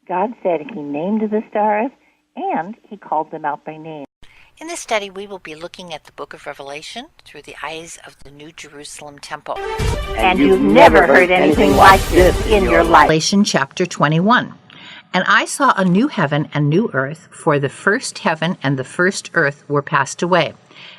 God said he named the stars, and he called them out by name. In this study, we will be looking at the book of Revelation through the eyes of the New Jerusalem temple. And you've never heard anything like this in your life. Revelation chapter 21. And I saw a new heaven and new earth, for the first heaven and the first earth were passed away,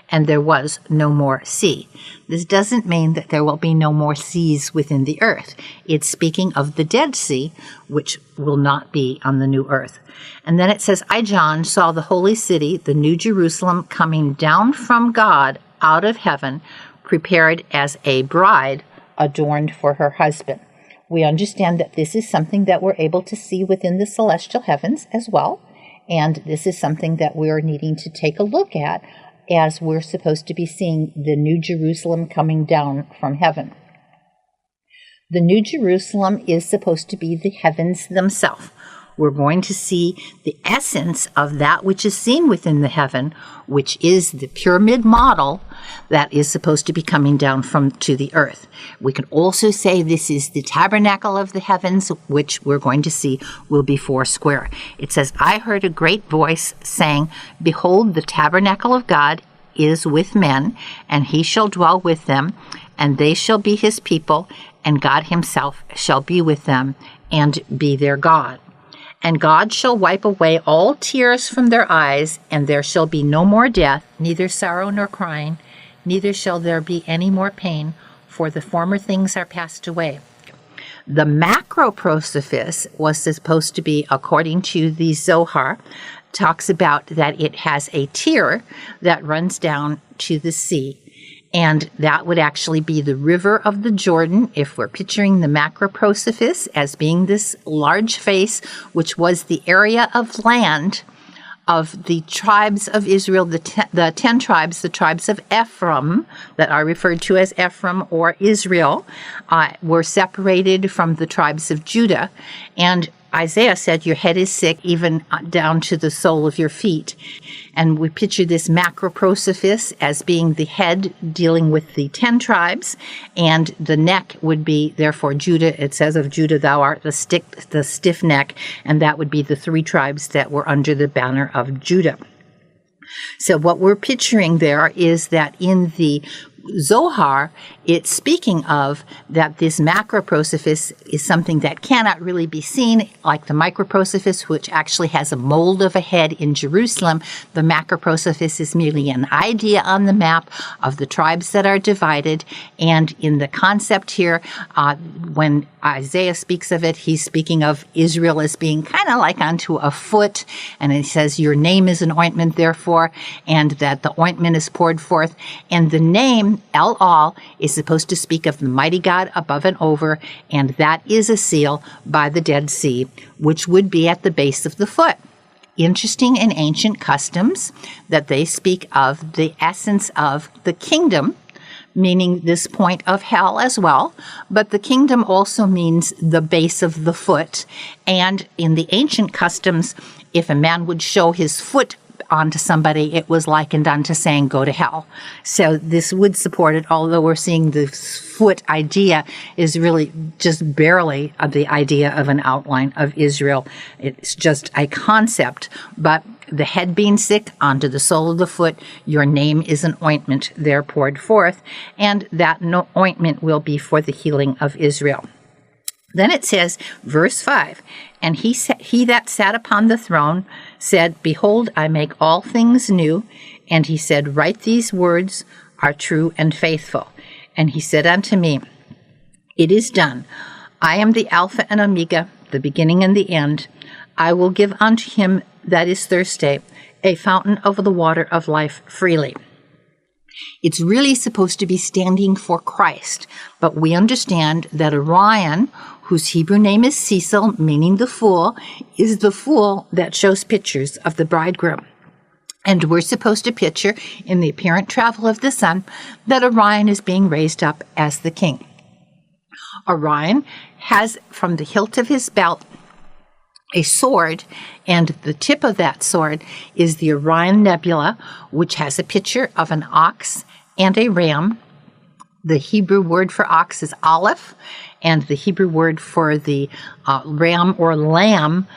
and there was no more sea. This doesn't mean that there will be no more seas within the earth. It's speaking of the Dead Sea, which will not be on the new earth. And then it says, I, John, saw the holy city, the New Jerusalem, coming down from God out of heaven, prepared as a bride adorned for her husband. We understand that this is something that we're able to see within the celestial heavens as well. And this is something that we're needing to take a look at as we're supposed to be seeing the New Jerusalem coming down from heaven. The New Jerusalem is supposed to be the heavens themselves. We're going to see the essence of that which is seen within the heaven, which is the pyramid model that is supposed to be coming down to the earth. We can also say this is the tabernacle of the heavens, which we're going to see will be four square. It says, I heard a great voice saying, Behold, the tabernacle of God is with men, and he shall dwell with them, and they shall be his people, and God himself shall be with them and be their God. And God shall wipe away all tears from their eyes, and there shall be no more death, neither sorrow nor crying, neither shall there be any more pain, for the former things are passed away. The macroprosopis was supposed to be, according to the Zohar, talks about that it has a tear that runs down to the sea. And that would actually be the river of the Jordan, if we're picturing the macroprosopis as being this large face, which was the area of land of the tribes of Israel, the 10 tribes, the tribes of Ephraim, that are referred to as Ephraim or Israel, were separated from the tribes of Judah. And Isaiah said, your head is sick, even down to the sole of your feet. And we picture this macroprosopis as being the head dealing with the 10 tribes, and the neck would be, therefore, Judah. It says of Judah, thou art the stiff neck, and that would be the 3 tribes that were under the banner of Judah. So what we're picturing there is that in the Zohar, it's speaking of that this macroprosopis is something that cannot really be seen, like the microprosopis, which actually has a mold of a head in Jerusalem. The macroprosopis is merely an idea on the map of the tribes that are divided. And in the concept here, when Isaiah speaks of it, he's speaking of Israel as being kind of like onto a foot. And he says, your name is an ointment, therefore, and that the ointment is poured forth. And the name El-Al is supposed to speak of the mighty God above and over, and that is a seal by the Dead Sea, which would be at the base of the foot. Interesting in ancient customs that they speak of the essence of the kingdom, meaning this point of hell as well, but the kingdom also means the base of the foot. And in the ancient customs, if a man would show his foot onto somebody, it was likened unto saying, go to hell. So this would support it, although we're seeing the foot idea is really just barely the idea of an outline of Israel. It's just a concept, but the head being sick onto the sole of the foot, your name is an ointment there poured forth, and that ointment will be for the healing of Israel. Then it says, verse 5, and he that sat upon the throne said, Behold, I make all things new. And he said, Write these words are true and faithful. And he said unto me, It is done. I am the Alpha and Omega, the beginning and the end. I will give unto him that is thirsty a fountain of the water of life freely. It's really supposed to be standing for Christ, but we understand that Orion, whose Hebrew name is Cecil, meaning the fool, is the fool that shows pictures of the bridegroom. And we're supposed to picture in the apparent travel of the sun that Orion is being raised up as the king. Orion has from the hilt of his belt a sword, and the tip of that sword is the Orion Nebula, which has a picture of an ox and a ram The Hebrew word for ox is aleph, and the Hebrew word for the ram or lamb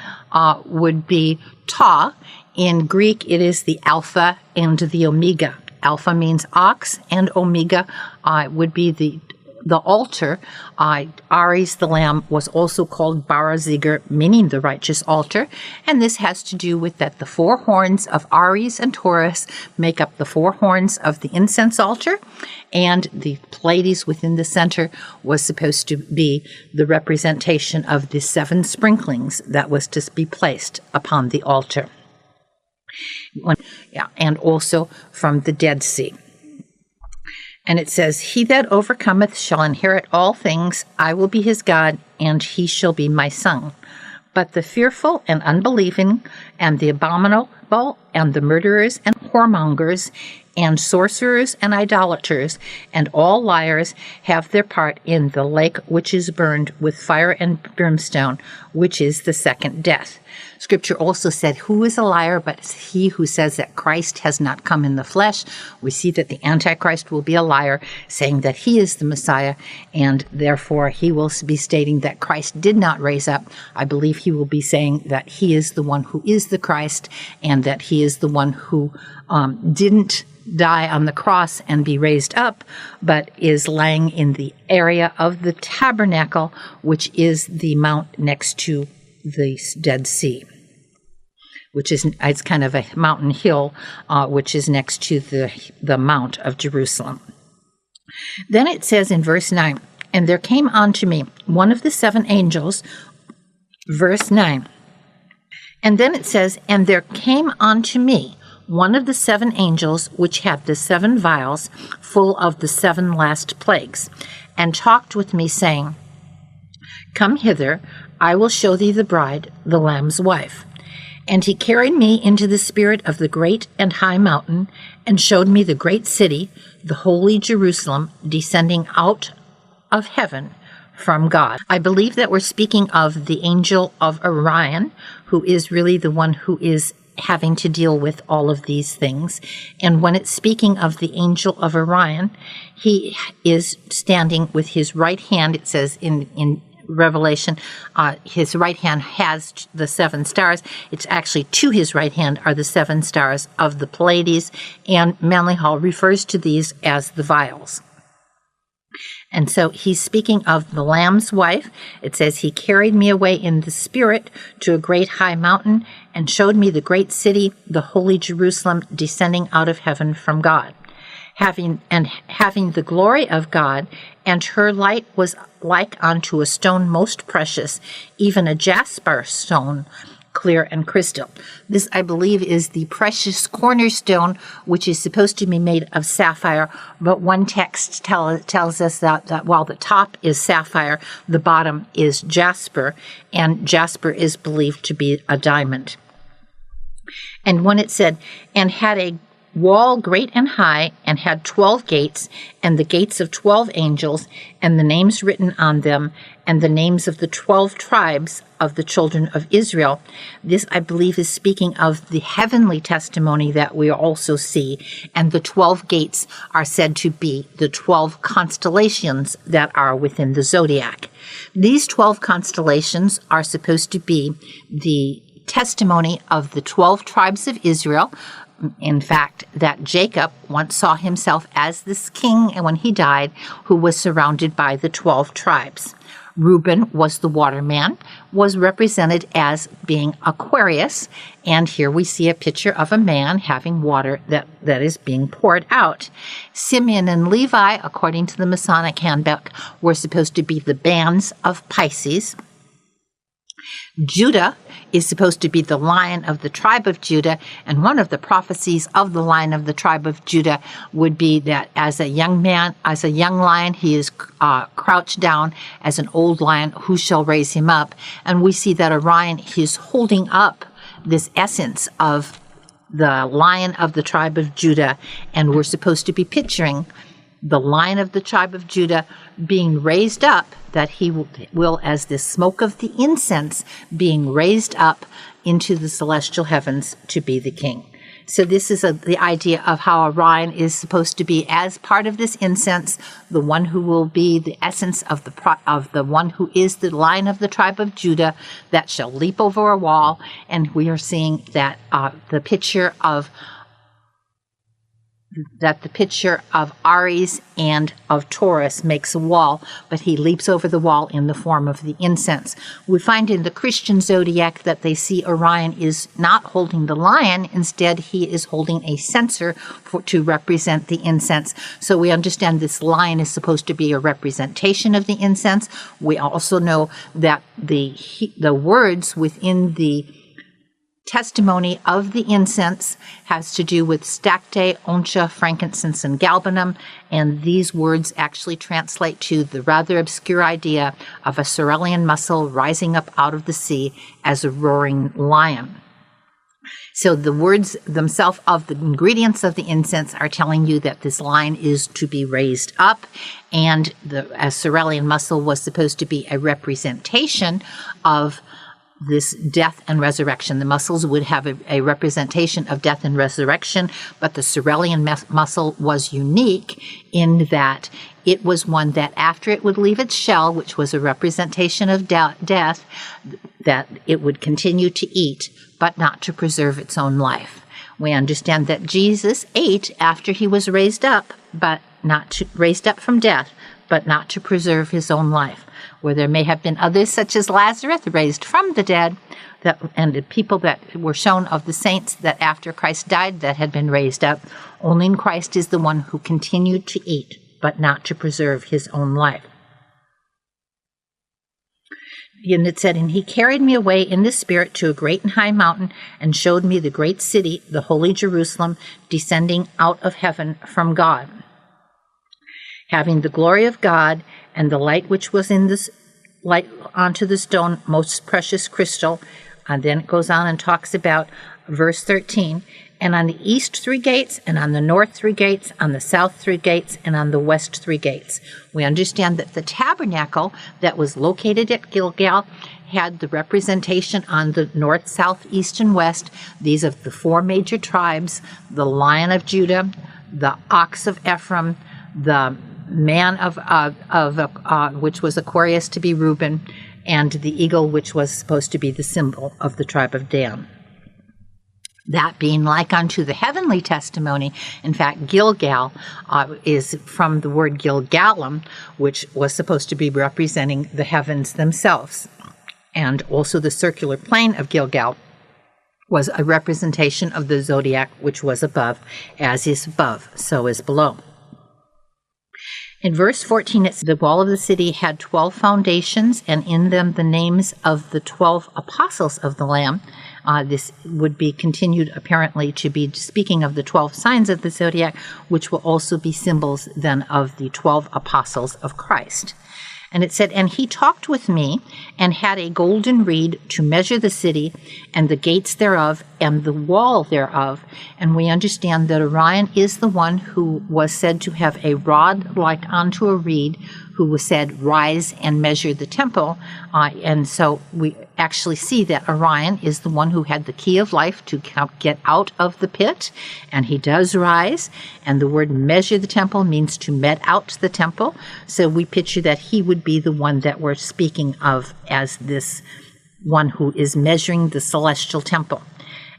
would be ta. In Greek, it is the alpha and the omega. Alpha means ox, and omega would be the altar. Aries, the lamb, was also called Baraziger, meaning the righteous altar. And this has to do with that the four horns of Aries and Taurus make up the four horns of the incense altar. And the Pleiades within the center was supposed to be the representation of the 7 sprinklings that was to be placed upon the altar. And also from the Dead Sea. And it says, he that overcometh shall inherit all things. I will be his God, and he shall be my son. But the fearful and unbelieving, and the abominable, and the murderers, and whoremongers, and sorcerers, and idolaters, and all liars have their part in the lake which is burned with fire and brimstone, which is the second death. Scripture also said, who is a liar but he who says that Christ has not come in the flesh? We see that the Antichrist will be a liar, saying that he is the Messiah, and therefore he will be stating that Christ did not raise up. I believe he will be saying that he is the one who is the Christ, and that he is the one who didn't die on the cross and be raised up, but is lying in the area of the tabernacle, which is the mount next to the Dead Sea, which is, it's kind of a mountain hill, which is next to the Mount of Jerusalem. Then it says in verse 9, and there came unto me one of the 7 angels, verse 9, and then it says, and there came unto me one of the 7 angels which had the 7 vials full of the 7 last plagues, and talked with me, saying, come hither, I will show thee the bride, the Lamb's wife. And he carried me into the spirit of the great and high mountain, and showed me the great city, the holy Jerusalem, descending out of heaven from God. I believe that we're speaking of the angel of Orion, who is really the one who is having to deal with all of these things. And when it's speaking of the angel of Orion, he is standing with his right hand. It says in Revelation, his right hand has the 7 stars. It's actually to his right hand are the 7 stars of the Pleiades, and Manly Hall refers to these as the vials. And so he's speaking of the Lamb's wife. It says, he carried me away in the spirit to a great high mountain, and showed me the great city, the holy Jerusalem, descending out of heaven from God, having the glory of God, and her light was like unto a stone most precious, even a jasper stone, clear and crystal. This, I believe, is the precious cornerstone, which is supposed to be made of sapphire, but one text tells us that while the top is sapphire, the bottom is jasper, and jasper is believed to be a diamond. And when it said, and had a wall great and high, and had 12 gates, and the gates of 12 angels, and the names written on them, and the names of the 12 tribes of the children of Israel. This, I believe, is speaking of the heavenly testimony that we also see, and the 12 gates are said to be the 12 constellations that are within the zodiac. These 12 constellations are supposed to be the testimony of the 12 tribes of Israel. In fact, that Jacob once saw himself as this king, and when he died, who was surrounded by the 12 tribes. Reuben was the waterman, was represented as being Aquarius, and here we see a picture of a man having water that is being poured out. Simeon and Levi, according to the Masonic Handbook, were supposed to be the bands of Pisces. Judah is supposed to be the lion of the tribe of Judah, and one of the prophecies of the lion of the tribe of Judah would be that as a young lion, he is crouched down. As an old lion, who shall raise him up? And we see that Orion is holding up this essence of the lion of the tribe of Judah, and we're supposed to be picturing the lion of the tribe of Judah being raised up, that he will, as the smoke of the incense, being raised up into the celestial heavens to be the king. So this is the idea of how Orion is supposed to be, as part of this incense, the one who will be the essence of the one who is the Lion of the tribe of Judah that shall leap over a wall. And we are seeing that the picture of Aries and of Taurus makes a wall, but he leaps over the wall in the form of the incense. We find in the Christian zodiac that they see Orion is not holding the lion. Instead, he is holding a censer to represent the incense. So we understand this lion is supposed to be a representation of the incense. We also know that the words within the testimony of the incense has to do with stacte, oncha, frankincense, and galbanum, and these words actually translate to the rather obscure idea of a cerulean mussel rising up out of the sea as a roaring lion. So the words themselves of the ingredients of the incense are telling you that this lion is to be raised up, and a cerulean mussel was supposed to be a representation of this death and resurrection. The muscles would have a representation of death and resurrection, but the cerulean mussel was unique in that it was one that after it would leave its shell, which was a representation of death, that it would continue to eat, but not to preserve its own life. We understand that Jesus ate after he was raised up, raised up from death, but not to preserve his own life. Where there may have been others, such as Lazarus, raised from the dead, and the people that were shown of the saints that after Christ died that had been raised up, only Christ is the one who continued to eat, but not to preserve his own life. And it said, and he carried me away in the spirit to a great and high mountain, and showed me the great city, the holy Jerusalem, descending out of heaven from God, having the glory of God, and the light which was in this light onto the stone, most precious crystal. And then it goes on and talks about verse 13, and on the east 3 gates, and on the north 3 gates, on the south 3 gates, and on the west 3 gates. We understand that the tabernacle that was located at Gilgal had the representation on the north, south, east, and west. These are the 4 major tribes: the Lion of Judah, the ox of Ephraim, the man of which was Aquarius to be Reuben, and the eagle, which was supposed to be the symbol of the tribe of Dan. That being like unto the heavenly testimony. In fact, Gilgal is from the word Gilgalum, which was supposed to be representing the heavens themselves. And also the circular plane of Gilgal was a representation of the zodiac, which was above. As is above, so is below. In verse 14, it's the wall of the city had 12 foundations, and in them the names of the 12 apostles of the Lamb. This would be continued apparently to be speaking of the 12 signs of the zodiac, which will also be symbols then of the 12 apostles of Christ. And it said, and he talked with me, and had a golden reed to measure the city, and the gates thereof, and the wall thereof. And we understand that Orion is the one who was said to have a rod like unto a reed, who was said, rise and measure the temple. And so we actually see that Orion is the one who had the key of life to get out of the pit, and he does rise. And the word measure the temple means to met out the temple. So we picture that he would be the one that we're speaking of as this one who is measuring the celestial temple.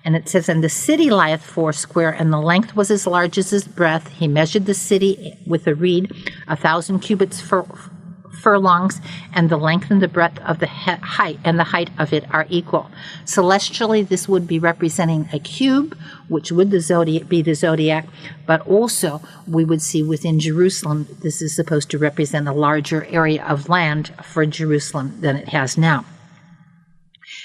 And it says, and the city lieth 4 and the length was as large as his breadth. He measured the city with a reed, 1,000 cubits furlongs, and the length and the breadth of the height and the height of it are equal. Celestially, this would be representing a cube, which would be the zodiac, but also we would see within Jerusalem, this is supposed to represent a larger area of land for Jerusalem than it has now.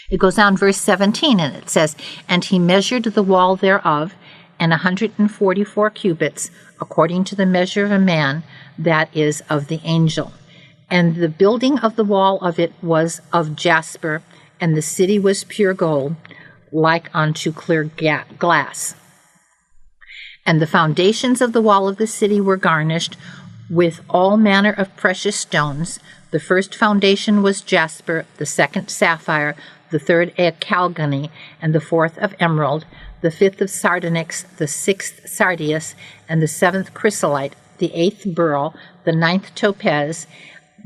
It goes on, verse 17, and it says, and he measured the wall thereof, and 144 cubits, according to the measure of a man, that is of the angel. And the building of the wall of it was of jasper, and the city was pure gold, like unto clear glass. And the foundations of the wall of the city were garnished with all manner of precious stones. The first foundation was jasper, the second sapphire, the third a chalcedony, and the fourth of emerald, the fifth of sardonyx, the sixth sardius, and the seventh chrysolite, the eighth beryl, the ninth topaz,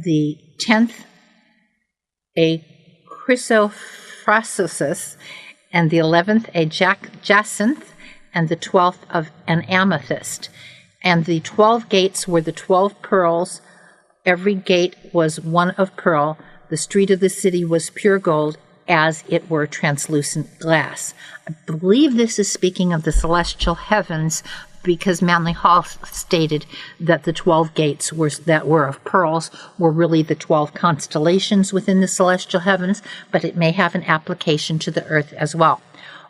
the 10th a chrysoprasus, and the 11th a jacinth, and the 12th of an amethyst. And the 12 gates were the 12 pearls. Every gate was one of pearl. The street of the city was pure gold, as it were translucent glass. I believe this is speaking of the celestial heavens, because Manly Hall stated that the 12 gates that were of pearls were really the 12 constellations within the celestial heavens, but it may have an application to the earth as well.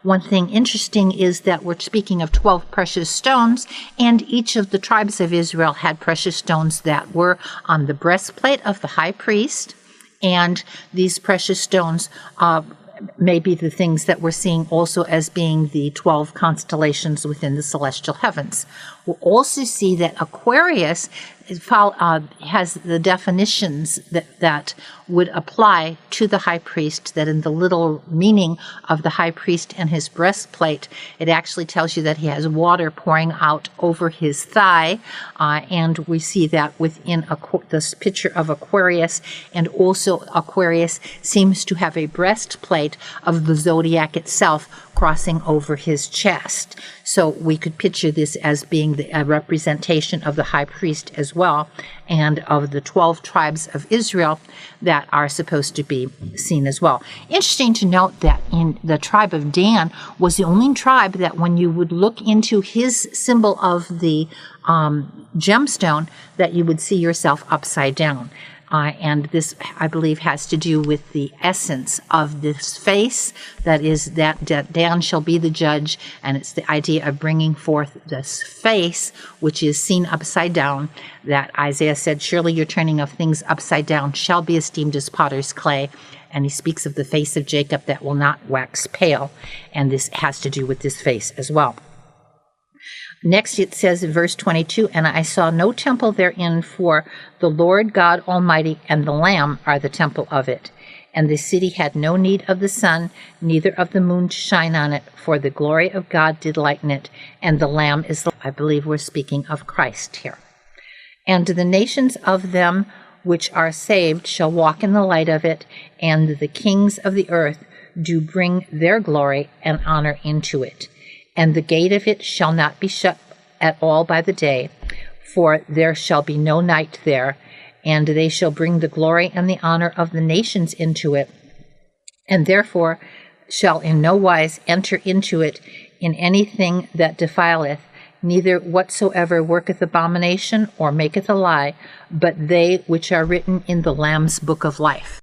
One thing interesting is that we're speaking of 12 precious stones, and each of the tribes of Israel had precious stones that were on the breastplate of the high priest, and these precious stones may be the things that we're seeing also as being the 12 constellations within the celestial heavens. We'll also see that Aquarius has the definitions that would apply to the high priest, that in the little meaning of the high priest and his breastplate, it actually tells you that he has water pouring out over his thigh, and we see that within this picture of Aquarius, and also Aquarius seems to have a breastplate of the zodiac itself crossing over his chest. So we could picture this as being a representation of the high priest as well, and of the 12 tribes of Israel that are supposed to be seen as well. Interesting to note that in the tribe of Dan was the only tribe that when you would look into his symbol of the gemstone, that you would see yourself upside down. And this, I believe, has to do with the essence of this face, that is, that Dan shall be the judge, and it's the idea of bringing forth this face, which is seen upside down, that Isaiah said, surely your turning of things upside down shall be esteemed as potter's clay. And he speaks of the face of Jacob that will not wax pale, and this has to do with this face as well. Next it says in verse 22, and I saw no temple therein, for the Lord God Almighty and the Lamb are the temple of it. And the city had no need of the sun, neither of the moon to shine on it, for the glory of God did lighten it, and the Lamb is the, I believe we're speaking of Christ here. And the nations of them which are saved shall walk in the light of it, and the kings of the earth do bring their glory and honor into it. And the gate of it shall not be shut at all by the day, for there shall be no night there, and they shall bring the glory and the honor of the nations into it, and therefore shall in no wise enter into it in anything that defileth, neither whatsoever worketh abomination or maketh a lie, but they which are written in the Lamb's book of life.